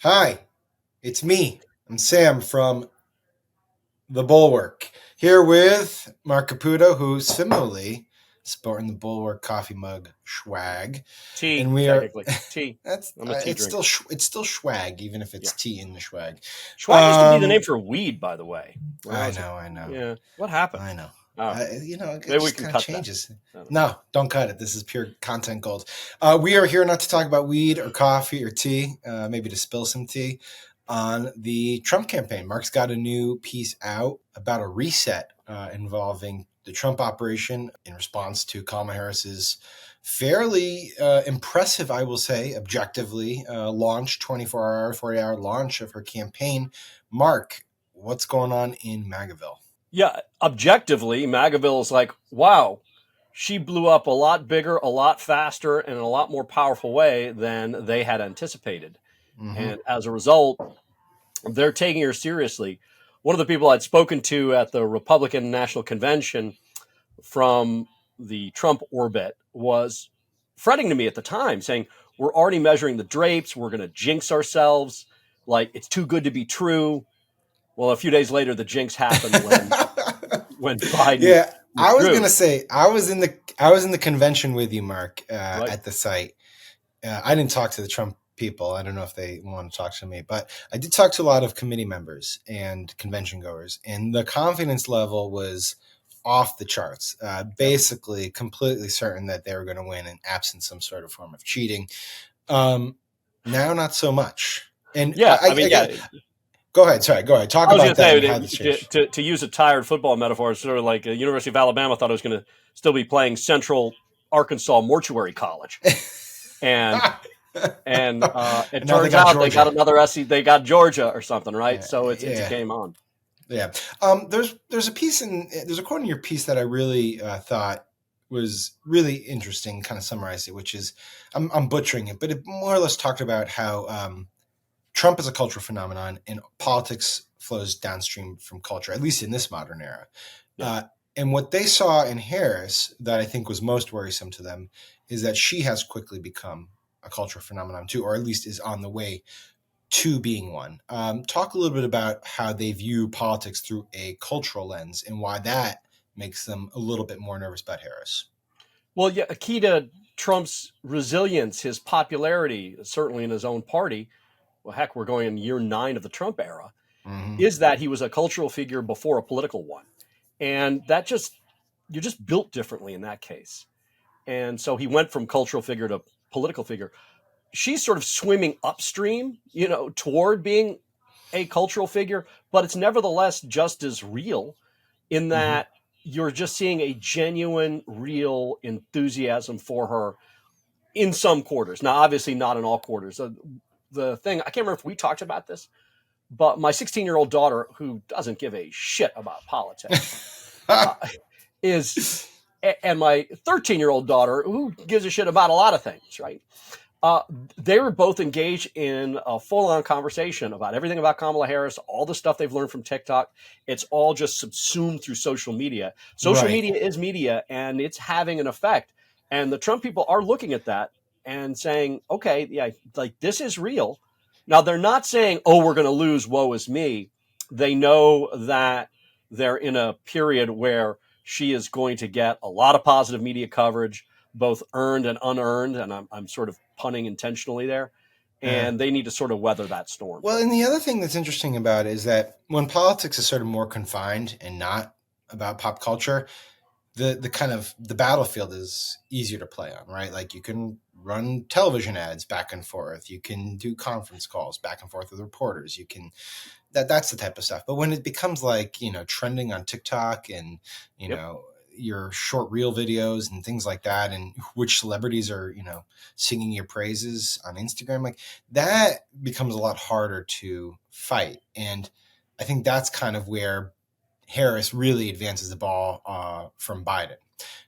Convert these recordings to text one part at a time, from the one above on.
Hi, it's me. I'm Sam from the Bulwark, here with Marc Caputo, who's similarly sporting the Bulwark coffee mug swag, Tea, and we are. technically. Tea. That's I'm a tea drinker. it's still swag, even if it's Yeah. tea in the swag. Schwag used to be the name Um, for weed, by the way. When I I was a know, I know, yeah. What happened? I know. Oh, It maybe we just can kind of cut that. changes. I don't know. No, don't cut it. This is pure content gold. We are here not to talk about weed or coffee or tea, maybe to spill some tea on the Trump campaign. Mark's got a new piece out about a reset involving the Trump operation in response to Kamala Harris's fairly impressive, I will say, objectively launch, 24-hour, 40-hour launch of her campaign. Mark, what's going on in Magaville? Yeah, objectively, Magaville is like, wow, she blew up a lot bigger, a lot faster, and in a lot more powerful way than they had anticipated. Mm-hmm. And as a result, they're taking her seriously. One of the people I'd spoken to at the Republican National Convention from the Trump orbit was fretting to me at the time, saying, we're already measuring the drapes. We're going to jinx ourselves. Like, it's too good to be true. Well, a few days later, the jinx happened when Biden Yeah, I was withdrew. gonna say I was in the convention with you, Mark, Right. at the site. I didn't talk to the Trump people. I don't know if they want to talk to me, but I did talk to a lot of committee members and convention goers, and the confidence level was off the charts. Yep. Basically, completely certain that they were going to win, in absent some sort of form of cheating. Um, Now, not so much. And Yeah. I I mean, guess yeah. go ahead. Sorry, go ahead. Talk I was going about to that say and how this changed. to use a tired football metaphor, it's sort of like University of Alabama thought it was going to still be playing Central Arkansas Mortuary College, and it Now they turns got out they got Georgia. another SC, they got Georgia or something, right? Yeah, So it's a yeah, game on. yeah. There's a quote in your piece that I really thought was really interesting. Kind of summarized it, which is I'm butchering it, but it more or less talked about how Trump is a cultural phenomenon and politics flows downstream from culture, at least in this modern era. Yeah. Uh, and what they saw in Harris that I think was most worrisome to them is that she has quickly become a cultural phenomenon too, or at least is on the way to being one. Talk a little bit about how they view politics through a cultural lens and why that makes them a little bit more nervous about Harris. Well, yeah, a key to Trump's resilience, his popularity, certainly in his own party. Well, heck, we're going in year 9 of the Trump era. Mm-hmm. Is that he was a cultural figure before a political one, and that just you're just built differently in that case. And so he went from cultural figure to political figure. She's sort of swimming upstream, toward being a cultural figure, but it's nevertheless just as real in Mm-hmm. that you're just seeing a genuine, real enthusiasm for her in some quarters. Now, obviously, not in all quarters. The thing, I can't remember if we talked about this, but my 16-year-old daughter, who doesn't give a shit about politics, uh, is, and my 13-year-old daughter, who gives a shit about a lot of things, right? Uh, they were both engaged in a full-on conversation about everything about Kamala Harris, all the stuff they've learned from TikTok. It's all just subsumed through social media. Social Right. media is media, and it's having an effect. And the Trump people are looking at that and saying, okay, yeah, like this is real. Now, they're not saying, oh, we're going to lose, woe is me. They know that they're in a period where she is going to get a lot of positive media coverage, both earned and unearned, and I'm sort of punning intentionally there, Uh, and they need to sort of weather that storm. well, and the other thing that's interesting about it is that when politics is sort of more confined and not about pop culture, the kind of the battlefield is easier to play on, right? Like you can run television ads back and forth, you can do conference calls back and forth with reporters, you can that's the type of stuff. But when it becomes like, trending on TikTok and, you Yep. know, your short reel videos and things like that, and which celebrities are, singing your praises on Instagram, like that becomes a lot harder to fight. And I think that's kind of where Harris really advances the ball from Biden.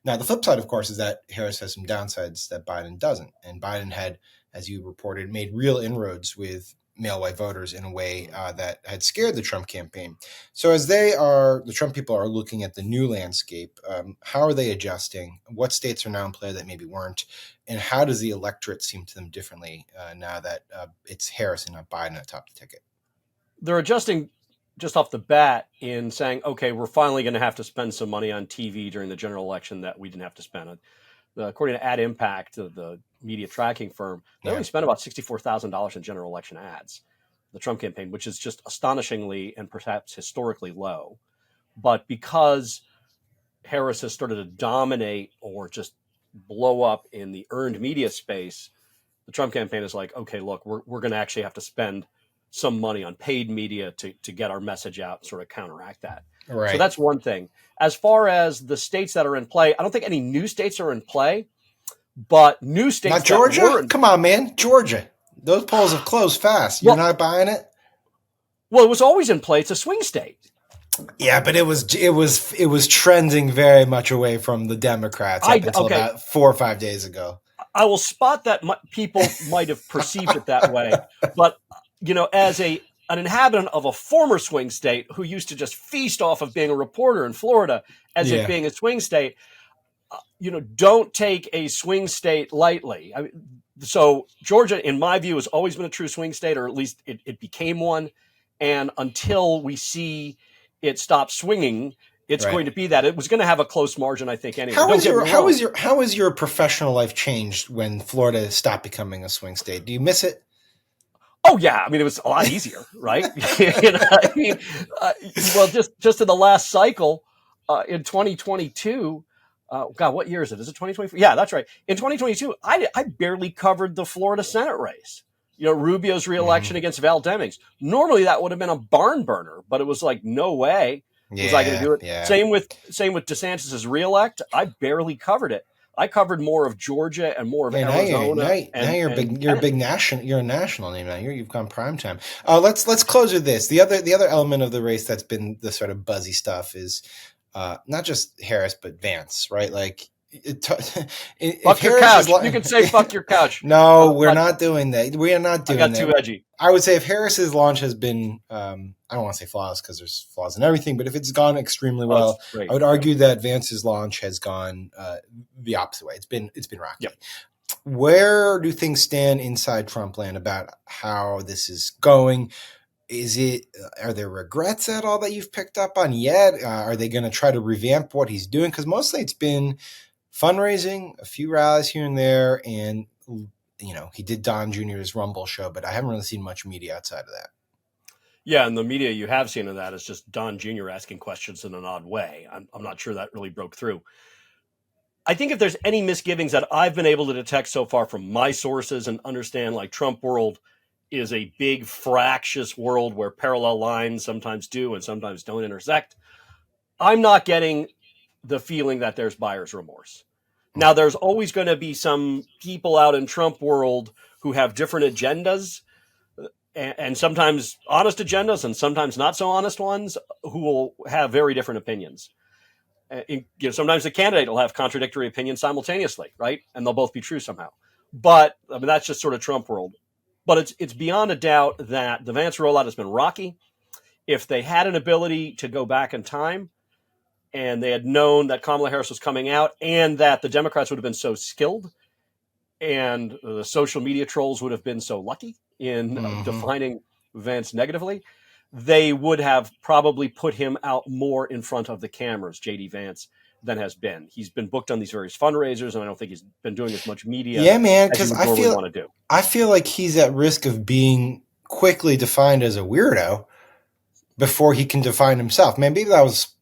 Now, the flip side, of course, is that Harris has some downsides that Biden doesn't. And Biden had, as you reported, made real inroads with male white voters in a way that had scared the Trump campaign. So as the Trump people are looking at the new landscape, how are they adjusting? What states are now in play that maybe weren't? And how does the electorate seem to them differently now that it's Harris and not Biden atop the ticket? They're adjusting just off the bat in saying, okay, we're finally going to have to spend some money on TV during the general election that we didn't have to spend. According to Ad Impact, the media tracking firm, they only spent about $64,000 in general election ads, the Trump campaign, which is just astonishingly and perhaps historically low. But because Harris has started to dominate or just blow up in the earned media space, the Trump campaign is like, okay, look, we're going to actually have to spend some money on paid media to get our message out and sort of counteract that. Right. So that's one thing. As far as the states that are in play, I don't think any new states are in play, but new states. Not Georgia? Come on, man. Georgia. Those polls have closed fast. You're not buying it? Well, it was always in play. It's a swing state. Yeah, but it was trending very much away from the Democrats up until about 4 or 5 days ago. I will spot that people might have perceived it that way, but as an inhabitant of a former swing state who used to just feast off of being a reporter in Florida as it being a swing state, don't take a swing state lightly. I mean, so Georgia, in my view, has always been a true swing state, or at least it became one. And until we see it stop swinging, it's going to be that. It was going to have a close margin, I think, anyway. How has your professional life changed when Florida stopped becoming a swing state? Do you miss it? Oh yeah, I mean it was a lot easier, right? Well, just in the last cycle, in 2022. God, what year is it? Is it 2024? Yeah, that's right. In 2022, I barely covered the Florida Senate race. Rubio's reelection against Val Demings. Normally that would have been a barn burner, but it was like, no way was I going to do it. Yeah. Same with DeSantis's reelect. I barely covered it. I covered more of Georgia and more of Arizona. Now you're a big national. You're a national name now. You've gone primetime. Let's close with this. The other element of the race that's been the sort of buzzy stuff is not just Harris but Vance, right? Like, fuck your couch. You can say fuck your couch. No, we're not doing that. We are not doing that. I got too edgy. I would say if Harris's launch has been, I don't want to say flawless because there's flaws in everything, but if it's gone extremely well, I would argue that Vance's launch has gone the opposite way. It's been rocky. Yep. Where do things stand inside Trumpland about how this is going? Are there regrets at all that you've picked up on yet? Are they going to try to revamp what he's doing? Because mostly it's been fundraising, a few rallies here and there, and he did Don Jr.'s Rumble show, but I haven't really seen much media outside of that. Yeah, and the media you have seen of that is just Don Jr. asking questions in an odd way. I'm not sure that really broke through. I think if there's any misgivings that I've been able to detect so far from my sources and understand, like Trump world is a big fractious world where parallel lines sometimes do and sometimes don't intersect. I'm not getting the feeling that there's buyer's remorse. Now, there's always going to be some people out in Trump world who have different agendas, and sometimes honest agendas and sometimes not so honest ones, who will have very different opinions. Sometimes the candidate will have contradictory opinions simultaneously, right? And they'll both be true somehow. But I mean, that's just sort of Trump world. But it's beyond a doubt that the Vance rollout has been rocky. If they had an ability to go back in time and they had known that Kamala Harris was coming out and that the Democrats would have been so skilled and the social media trolls would have been so lucky in defining Vance negatively, they would have probably put him out more in front of the cameras, JD Vance, than has been. He's been booked on these various fundraisers, and I don't think he's been doing as much media. Yeah, man, because I feel like he's at risk of being quickly defined as a weirdo before he can define himself. Maybe that was,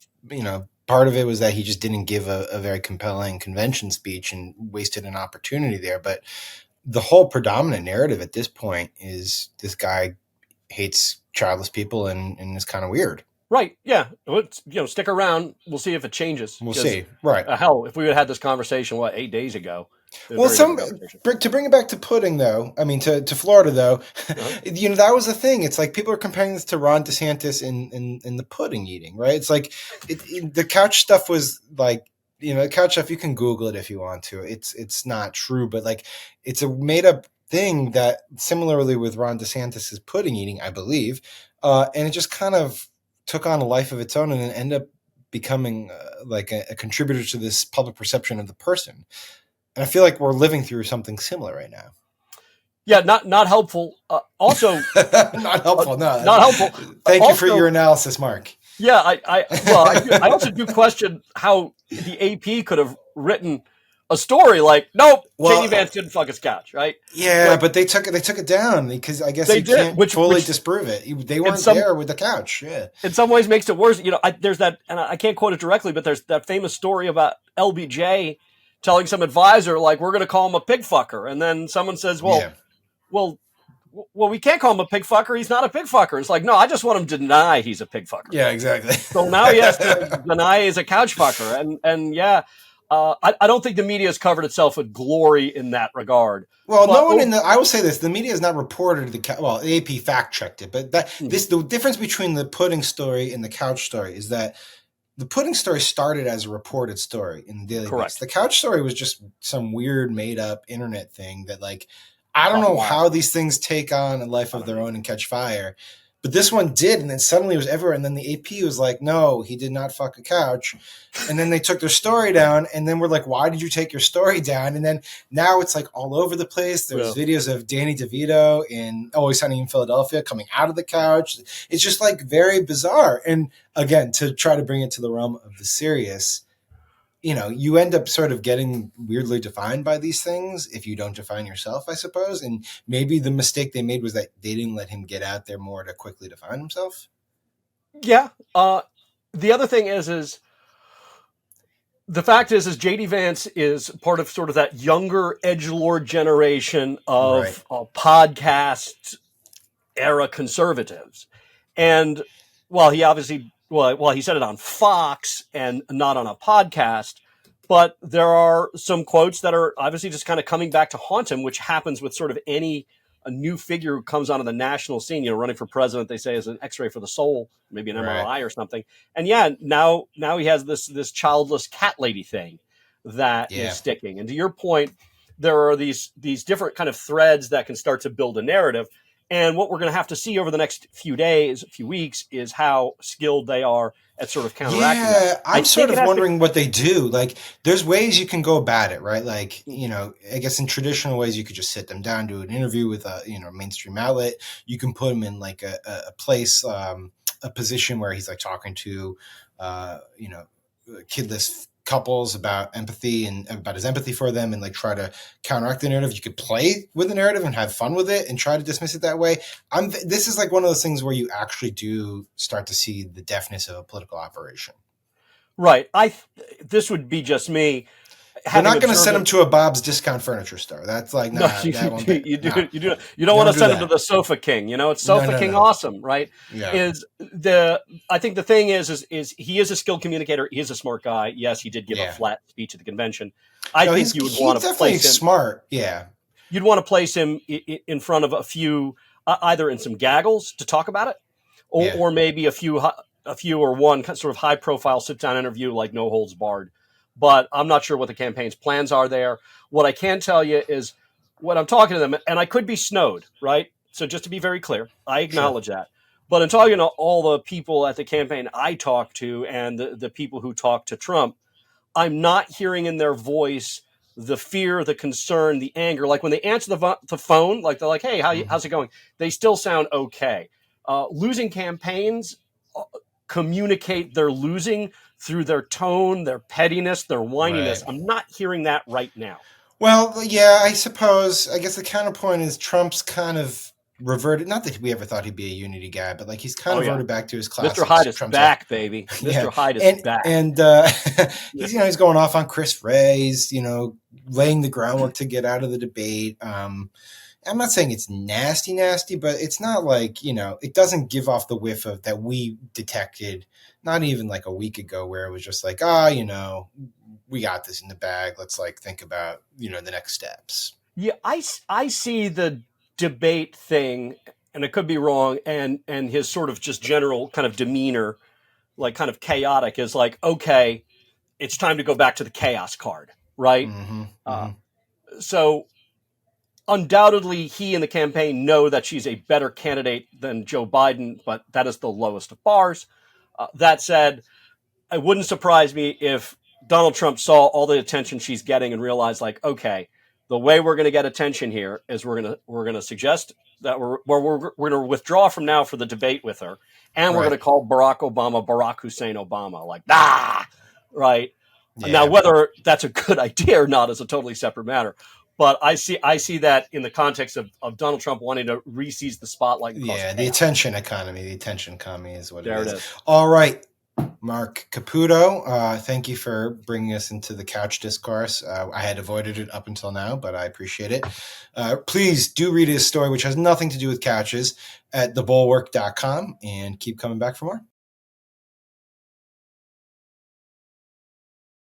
part of it was that he just didn't give a very compelling convention speech and wasted an opportunity there. But the whole predominant narrative at this point is this guy hates childless people and is kind of weird. Right. Yeah. Stick around. We'll see if it changes. We'll see. Right. Hell, if we had had this conversation, 8 days ago? Well, to bring it back to pudding, though, to Florida, though, that was the thing. It's like people are comparing this to Ron DeSantis in the pudding eating, right? It's like the couch stuff was like, the couch stuff, you can Google it if you want to. It's not true, but like it's a made up thing that similarly with Ron DeSantis's pudding eating, I believe, and it just kind of took on a life of its own and then ended up becoming like a contributor to this public perception of the person. And I feel like we're living through something similar right now. Yeah, not helpful. Also, not helpful. No, not helpful. Thank also, you for your analysis, Mark. Yeah, I also do question how the AP could have written a story like, nope, JD Vance didn't fuck his couch, right? Yeah, like, but they took it down because I guess they can't fully disprove it. They weren't there with the couch. Yeah, in some ways makes it worse. There's that, and I can't quote it directly, but there's that famous story about LBJ telling some advisor like, we're going to call him a pig fucker, and then someone says, well, we can't call him a pig fucker. He's not a pig fucker. It's like, no, I just want him to deny he's a pig fucker. Yeah, exactly. So now he has to deny he's a couch fucker. And yeah, I don't think the media has covered itself with glory in that regard. Well, I will say this, the media has not reported the AP fact checked it, but the difference between the pudding story and the couch story is that the pudding story started as a reported story in the Daily Beast. The couch story was just some weird made up internet thing that I don't know how these things take on a life of their own and catch fire, but this one did, and then suddenly it was everywhere. And then the AP was like, "No, he did not fuck a couch," and then they took their story down, and then we're like, "Why did you take your story down?" And then now it's like all over the place. There's videos of Danny DeVito in Always Sunny in Philadelphia coming out of the couch. It's just like very bizarre. And again, to try to bring it to the realm of the serious. You end up sort of getting weirdly defined by these things if you don't define yourself, I suppose. And maybe the mistake they made was that they didn't let him get out there more to quickly define himself. Yeah. The other thing is the fact is JD Vance is part of sort of that younger edgelord generation of podcast era conservatives. And while he obviously he said it on Fox and not on a podcast, but there are some quotes that are obviously just kind of coming back to haunt him, which happens with sort of a new figure who comes onto the national scene, running for president, they say is an x-ray for the soul, maybe an MRI or something. And yeah, now he has this childless cat lady thing that is sticking. And to your point, there are these different kind of threads that can start to build a narrative. And what we're going to have to see over the next few weeks, is how skilled they are at sort of counteracting that. Yeah, I'm sort of wondering what they do. There's ways you can go about it, right? I guess in traditional ways, you could just sit them down, do an interview with a mainstream outlet. You can put them in a place, a position where he's talking to, kidless couples about empathy and about his empathy for them and try to counteract the narrative. You could play with the narrative and have fun with it and try to dismiss it that way. This is one of those things where you actually do start to see the deftness of a political operation. Right. This would be just me. You're not going to send him to a Bob's Discount Furniture Store. That's you don't want to send him to the Sofa King. It's Sofa King awesome, right? Yeah. I think the thing is he is a skilled communicator. He is a smart guy. Yes, he did give a flat speech at the convention. I think you would want to place him smart. Yeah. You'd want to place him in front of a few, either in some gaggles to talk about it, or maybe a few or one sort of high profile sit down interview like No Holds Barred. But I'm not sure what the campaign's plans are there. What I can tell you is when I'm talking to them, and I could be snowed, right? So just to be very clear, I acknowledge that. But in talking to all the people at the campaign I talk to and the people who talk to Trump, I'm not hearing in their voice the fear, the concern, the anger. Like when they answer the phone, they're like, hey, how's it going? They still sound okay. Losing campaigns communicate their losing through their tone, their pettiness, their whininess. Right. I'm not hearing that right now. Well, yeah, I suppose. I guess the counterpoint is Trump's kind of reverted. Not that we ever thought he'd be a unity guy, but he's kind of reverted back to his classics. Mr. Hyde is back, baby. Mr. Hyde is back. And he's going off on Chris Wray. He's, laying the groundwork to get out of the debate. I'm not saying it's nasty, but it's not it doesn't give off the whiff of that we detected not even a week ago where it was just we got this in the bag. Let's think about, the next steps. Yeah, I see the debate thing, and it could be wrong, and his sort of just general kind of demeanor, kind of chaotic, is okay, it's time to go back to the chaos card, right? Mm-hmm. So undoubtedly, he and the campaign know that she's a better candidate than Joe Biden, but that is the lowest of bars. That said, it wouldn't surprise me if Donald Trump saw all the attention she's getting and realized, like, okay, the way we're going to get attention here is we're going to suggest that we're going to withdraw from now for the debate with her, and we're Right. going to call Barack Obama Barack Hussein Obama, like right. Yeah. Now, whether that's a good idea or not is a totally separate matter. But I see that in the context of Donald Trump wanting to re-seize the spotlight. And cause the chaos. attention economy, the attention economy is what There it it is. is. All right. Marc Caputo, thank you for bringing us into the couch discourse. I had avoided it up until now, but I appreciate it. Please do read his story, which has nothing to do with couches, at thebulwark.com, and keep coming back for more.